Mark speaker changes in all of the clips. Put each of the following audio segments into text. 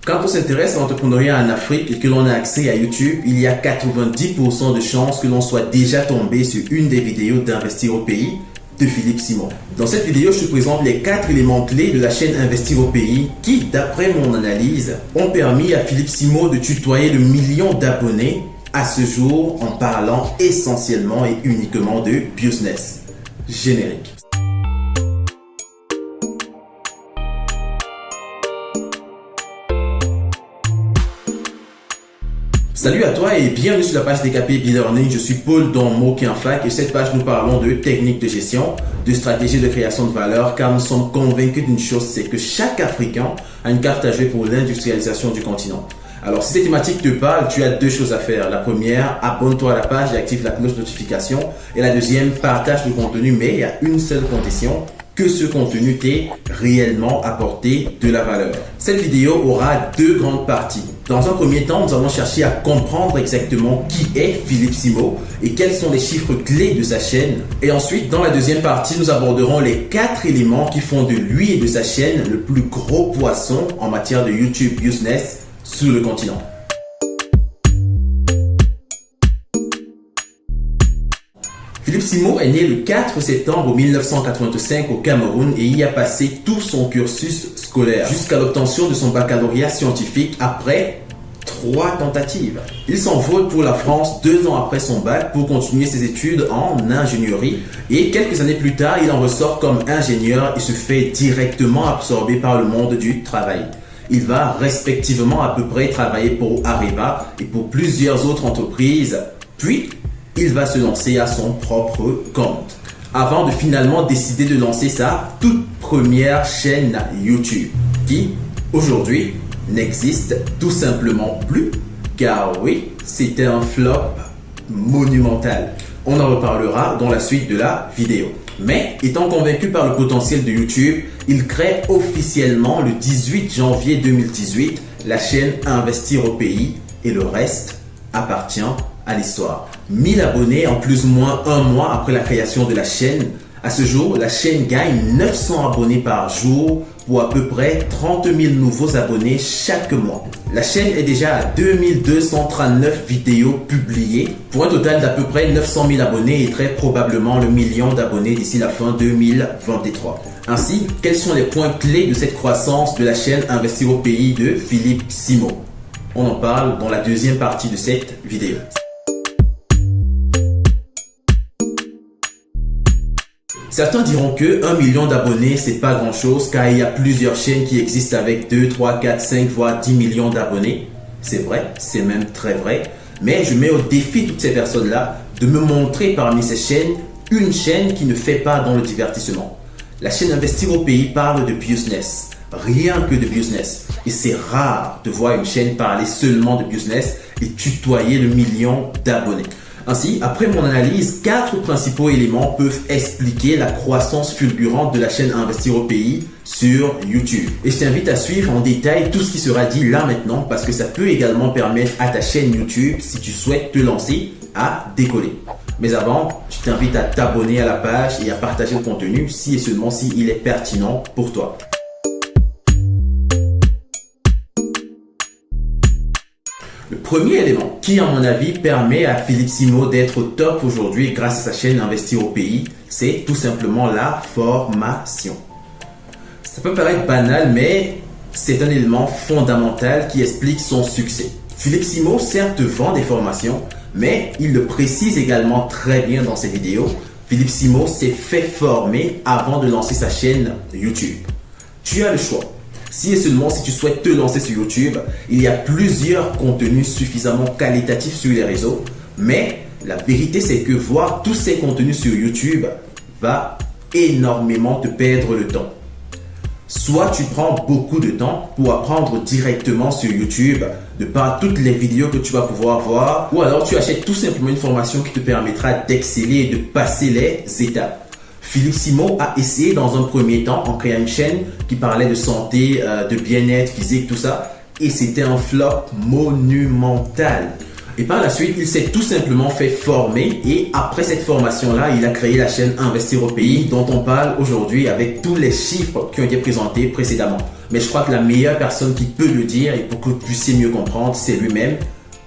Speaker 1: Quand on s'intéresse à l'entrepreneuriat en Afrique et que l'on a accès à YouTube, il y a 90% de chances que l'on soit déjà tombé sur une des vidéos d'Investir au pays de Philippe Simon. Dans cette vidéo, je te présente les 4 éléments clés de la chaîne Investir au pays qui, d'après mon analyse, ont permis à Philippe Simon de tutoyer le million d'abonnés à ce jour en parlant essentiellement et uniquement de business. Générique. Salut à toi et bienvenue sur la page DKP B-Learning. Je suis Paul dans Moquin-Fac et cette page nous parlons de techniques de gestion, de stratégie de création de valeur car nous sommes convaincus d'une chose, c'est que chaque Africain a une carte à jouer pour l'industrialisation du continent. Alors si cette thématique te parle, tu as 2 choses à faire. La première, abonne-toi à la page et active la cloche de notification. Et la deuxième, partage le contenu, mais il y a une seule condition, que ce contenu t'ait réellement apporté de la valeur. Cette vidéo aura 2 grandes parties. Dans un premier temps, nous allons chercher à comprendre exactement qui est Philippe Simon et quels sont les chiffres clés de sa chaîne. Et ensuite, dans la deuxième partie, nous aborderons les 4 éléments qui font de lui et de sa chaîne le plus gros poisson en matière de YouTube business sur le continent. Philippe Simon est né le 4 septembre 1985 au Cameroun et y a passé tout son cursus scolaire jusqu'à l'obtention de son baccalauréat scientifique après 3 tentatives. Il s'envole pour la France 2 ans après son bac pour continuer ses études en ingénierie et quelques années plus tard, il en ressort comme ingénieur et se fait directement absorber par le monde du travail. Il va respectivement à peu près travailler pour Areva et pour plusieurs autres entreprises, puis il va se lancer à son propre compte, avant de finalement décider de lancer sa toute première chaîne YouTube, qui aujourd'hui n'existe tout simplement plus, car oui, c'était un flop monumental. On en reparlera dans la suite de la vidéo. Mais étant convaincu par le potentiel de YouTube, il crée officiellement le 18 janvier 2018 la chaîne Investir au pays et le reste appartient à l'histoire. 1000 abonnés en plus ou moins un mois après la création de la chaîne. À ce jour, la chaîne gagne 900 abonnés par jour pour à peu près 30 000 nouveaux abonnés chaque mois. La chaîne est déjà à 2239 vidéos publiées pour un total d'à peu près 900 000 abonnés et très probablement le million d'abonnés d'ici la fin 2023. Ainsi, quels sont les points clés de cette croissance de la chaîne Investir au pays de Philippe Simon? On en parle dans la deuxième partie de cette vidéo. Certains diront que 1 million d'abonnés, c'est pas grand chose car il y a plusieurs chaînes qui existent avec 2, 3, 4, 5, voire 10 millions d'abonnés. C'est vrai, c'est même très vrai. Mais je mets au défi toutes ces personnes-là de me montrer parmi ces chaînes une chaîne qui ne fait pas dans le divertissement. La chaîne Investir au pays parle de business, rien que de business. Et c'est rare de voir une chaîne parler seulement de business et tutoyer le million d'abonnés. Ainsi, après mon analyse, 4 principaux éléments peuvent expliquer la croissance fulgurante de la chaîne Investir au pays sur YouTube. Et je t'invite à suivre en détail tout ce qui sera dit là maintenant parce que ça peut également permettre à ta chaîne YouTube, si tu souhaites te lancer, à décoller. Mais avant, je t'invite à t'abonner à la page et à partager le contenu si et seulement si il est pertinent pour toi. Le premier élément qui, à mon avis, permet à Philippe Simon d'être au top aujourd'hui grâce à sa chaîne Investir au pays, c'est tout simplement la formation. Ça peut paraître banal, mais c'est un élément fondamental qui explique son succès. Philippe Simon, certes, vend des formations, mais il le précise également très bien dans ses vidéos. Philippe Simon s'est fait former avant de lancer sa chaîne YouTube. Tu as le choix. Si et seulement si tu souhaites te lancer sur YouTube, il y a plusieurs contenus suffisamment qualitatifs sur les réseaux. Mais la vérité, c'est que voir tous ces contenus sur YouTube va énormément te perdre le temps. Soit tu prends beaucoup de temps pour apprendre directement sur YouTube de par toutes les vidéos que tu vas pouvoir voir, ou alors tu achètes tout simplement une formation qui te permettra d'exceller et de passer les étapes. Philippe Simon a essayé dans un premier temps en créant une chaîne qui parlait de santé, de bien-être physique, tout ça. Et c'était un flop monumental. Et par la suite, il s'est tout simplement fait former et après cette formation-là, il a créé la chaîne Investir au pays dont on parle aujourd'hui avec tous les chiffres qui ont été présentés précédemment. Mais je crois que la meilleure personne qui peut le dire et pour que vous puissiez mieux comprendre, c'est lui-même.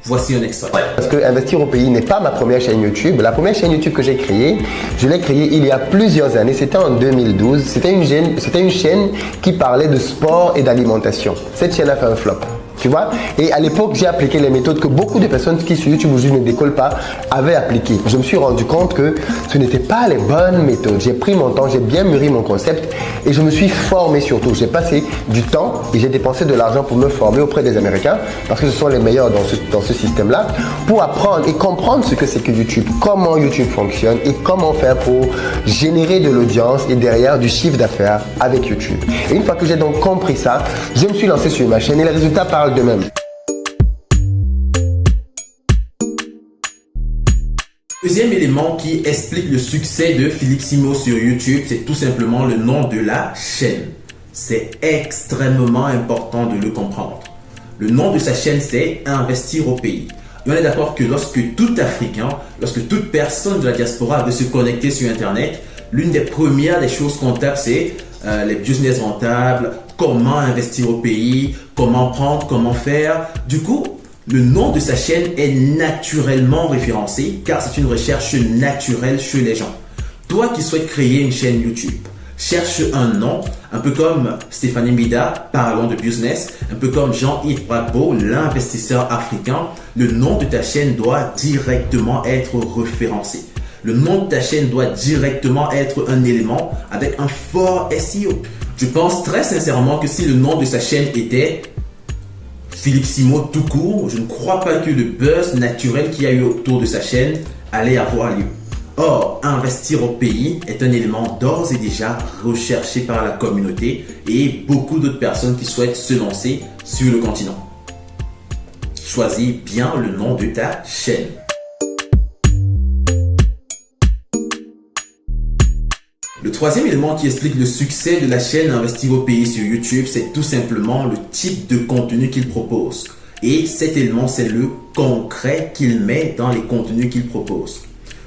Speaker 1: Voici un extrait.
Speaker 2: Parce que Investir au pays n'est pas ma première chaîne YouTube. La première chaîne YouTube que j'ai créée, je l'ai créée il y a plusieurs années. C'était en 2012. C'était une chaîne qui parlait de sport et d'alimentation. Cette chaîne a fait un flop. Tu vois? Et à l'époque, j'ai appliqué les méthodes que beaucoup de personnes qui sur YouTube aujourd'hui ne décollent pas avaient appliquées. Je me suis rendu compte que ce n'étaient pas les bonnes méthodes. J'ai pris mon temps, j'ai bien mûri mon concept et je me suis formé surtout. J'ai passé du temps et j'ai dépensé de l'argent pour me former auprès des Américains parce que ce sont les meilleurs dans ce système-là pour apprendre et comprendre ce que c'est que YouTube, comment YouTube fonctionne et comment faire pour générer de l'audience et derrière du chiffre d'affaires avec YouTube. Et une fois que j'ai donc compris ça, je me suis lancé sur ma chaîne et les résultats parlent d'eux-mêmes.
Speaker 1: Deuxième élément qui explique le succès de Philippe Simo sur YouTube, c'est tout simplement le nom de la chaîne. C'est extrêmement important de le comprendre. Le nom de sa chaîne, c'est Investir au pays. Et on est d'accord que lorsque tout Africain, lorsque toute personne de la diaspora veut se connecter sur Internet, l'une des premières des choses qu'on tape, c'est les business rentables, comment investir au pays, comment prendre, comment faire. Du coup, le nom de sa chaîne est naturellement référencé car c'est une recherche naturelle chez les gens. Toi qui souhaites créer une chaîne YouTube, cherche un nom, un peu comme Stéphanie Mida, parlons de business, un peu comme Jean-Yves Bradbeau, l'investisseur africain. Le nom de ta chaîne doit directement être référencé. Le nom de ta chaîne doit directement être un élément avec un fort SEO. Je pense très sincèrement que si le nom de sa chaîne était Philippe Simo tout court, je ne crois pas que le buzz naturel qu'il y a eu autour de sa chaîne allait avoir lieu. Or, investir au pays est un élément d'ores et déjà recherché par la communauté et beaucoup d'autres personnes qui souhaitent se lancer sur le continent. Choisis bien le nom de ta chaîne. Le troisième élément qui explique le succès de la chaîne Investir au pays sur YouTube, c'est tout simplement le type de contenu qu'il propose. Et cet élément, c'est le concret qu'il met dans les contenus qu'il propose.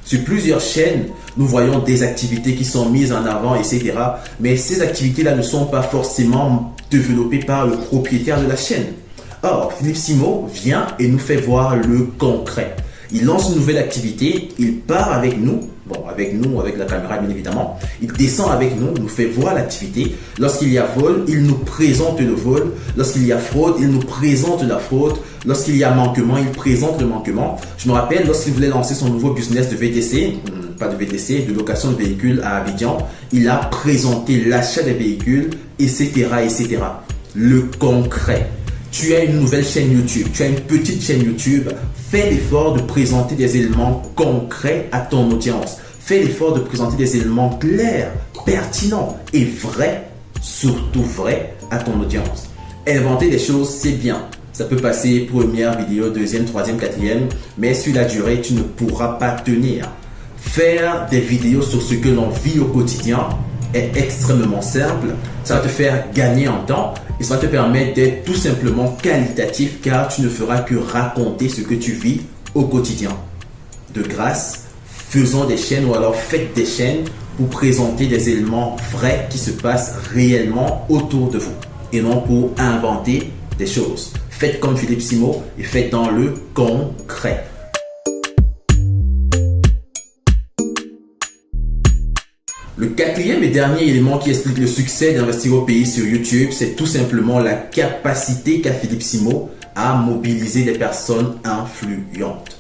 Speaker 1: Sur plusieurs chaînes, nous voyons des activités qui sont mises en avant, etc. Mais ces activités-là ne sont pas forcément développées par le propriétaire de la chaîne. Or, Philippe Simo vient et nous fait voir le concret. Il lance une nouvelle activité, il part avec nous, avec la caméra bien évidemment, il descend avec nous, nous fait voir l'activité. Lorsqu'il y a vol, il nous présente le vol. Lorsqu'il y a fraude, il nous présente la fraude. Lorsqu'il y a manquement, il présente le manquement. Je me rappelle, lorsqu'il voulait lancer son nouveau business de VTC, de location de véhicules à Abidjan, il a présenté l'achat des véhicules, etc., etc. Le concret. Tu as une nouvelle chaîne YouTube, tu as une petite chaîne YouTube, fais l'effort de présenter des éléments concrets à ton audience. Fais l'effort de présenter des éléments clairs, pertinents et vrais, surtout vrais à ton audience. Inventer des choses, c'est bien. Ça peut passer première vidéo, deuxième, troisième, quatrième, mais sur la durée, tu ne pourras pas tenir. Faire des vidéos sur ce que l'on vit au quotidien est extrêmement simple. Ça va te faire gagner en temps et ça va te permettre d'être tout simplement qualitatif car tu ne feras que raconter ce que tu vis au quotidien. De grâce, faisons des chaînes ou alors faites des chaînes pour présenter des éléments vrais qui se passent réellement autour de vous et non pour inventer des choses. Faites comme Philippe Simo et faites dans le concret. Le quatrième et dernier élément qui explique le succès d'Investir au pays sur YouTube, c'est tout simplement la capacité qu'a Philippe Simo à mobiliser des personnes influentes.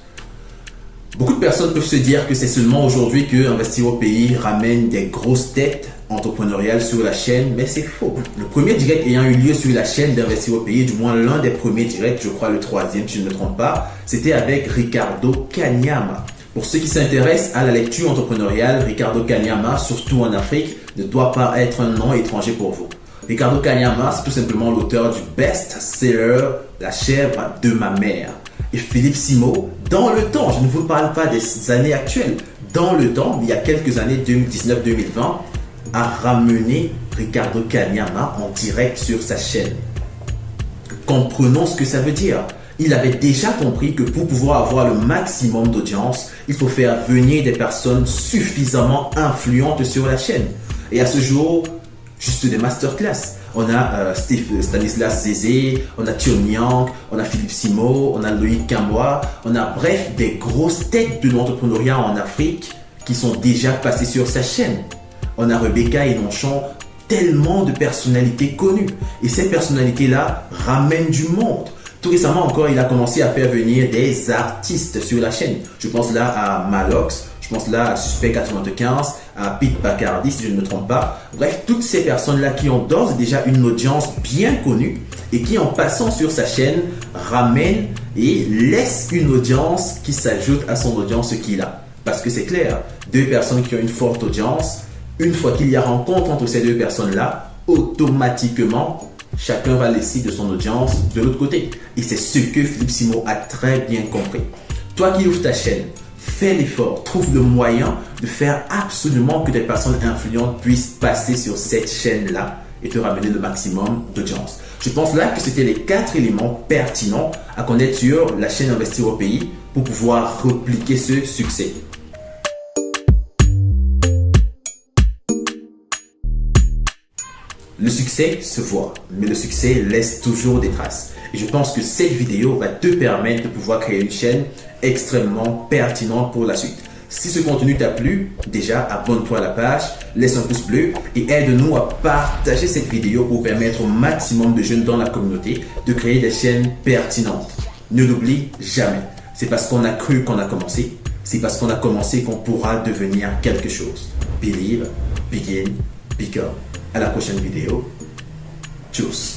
Speaker 1: Beaucoup de personnes peuvent se dire que c'est seulement aujourd'hui que Investir au pays ramène des grosses têtes entrepreneuriales sur la chaîne, mais c'est faux. Le premier direct ayant eu lieu sur la chaîne d'Investir au pays, du moins l'un des premiers directs, je crois le troisième si je ne me trompe pas, c'était avec Ricardo Kanyama. Pour ceux qui s'intéressent à la lecture entrepreneuriale, Ricardo Kanyama, surtout en Afrique, ne doit pas être un nom étranger pour vous. Ricardo Kanyama, c'est tout simplement l'auteur du best-seller La chèvre de ma mère. Et Philippe Simo, dans le temps, je ne vous parle pas des années actuelles, dans le temps, il y a quelques années, 2019-2020, a ramené Ricardo Kanyama en direct sur sa chaîne. Comprenons ce que ça veut dire. Il avait déjà compris que pour pouvoir avoir le maximum d'audience, il faut faire venir des personnes suffisamment influentes sur la chaîne. Et à ce jour, juste des masterclass. On a Stanislas Zézé, on a Thion Yang, on a Philippe Simo, on a Loïc Kamwa, on a bref des grosses têtes de l'entrepreneuriat en Afrique qui sont déjà passées sur sa chaîne. On a Rebecca et Nonchon, tellement de personnalités connues. Et ces personnalités-là ramènent du monde. Tout récemment encore, il a commencé à faire venir des artistes sur la chaîne. Je pense là à Malox, je pense là à Suspect 95, à Pete Bacardi si je ne me trompe pas. Bref, toutes ces personnes-là qui ont d'ores et déjà une audience bien connue et qui en passant sur sa chaîne ramènent et laissent une audience qui s'ajoute à son audience qu'il a. Parce que c'est clair, deux personnes qui ont une forte audience, une fois qu'il y a rencontre entre ces deux personnes-là, automatiquement, chacun va laisser de son audience de l'autre côté. Et c'est ce que Philippe Simo a très bien compris. Toi qui ouvres ta chaîne, fais l'effort, trouve le moyen de faire absolument que des personnes influentes puissent passer sur cette chaîne-là et te ramener le maximum d'audience. Je pense là que c'était les 4 éléments pertinents à connaître sur la chaîne Investir au pays pour pouvoir repliquer ce succès. Le succès se voit, mais le succès laisse toujours des traces. Et je pense que cette vidéo va te permettre de pouvoir créer une chaîne extrêmement pertinente pour la suite. Si ce contenu t'a plu, déjà abonne-toi à la page, laisse un pouce bleu et aide-nous à partager cette vidéo pour permettre au maximum de jeunes dans la communauté de créer des chaînes pertinentes. Ne l'oublie jamais, c'est parce qu'on a cru qu'on a commencé, c'est parce qu'on a commencé qu'on pourra devenir quelque chose. Believe, begin, become. À la prochaine vidéo. Tchuss.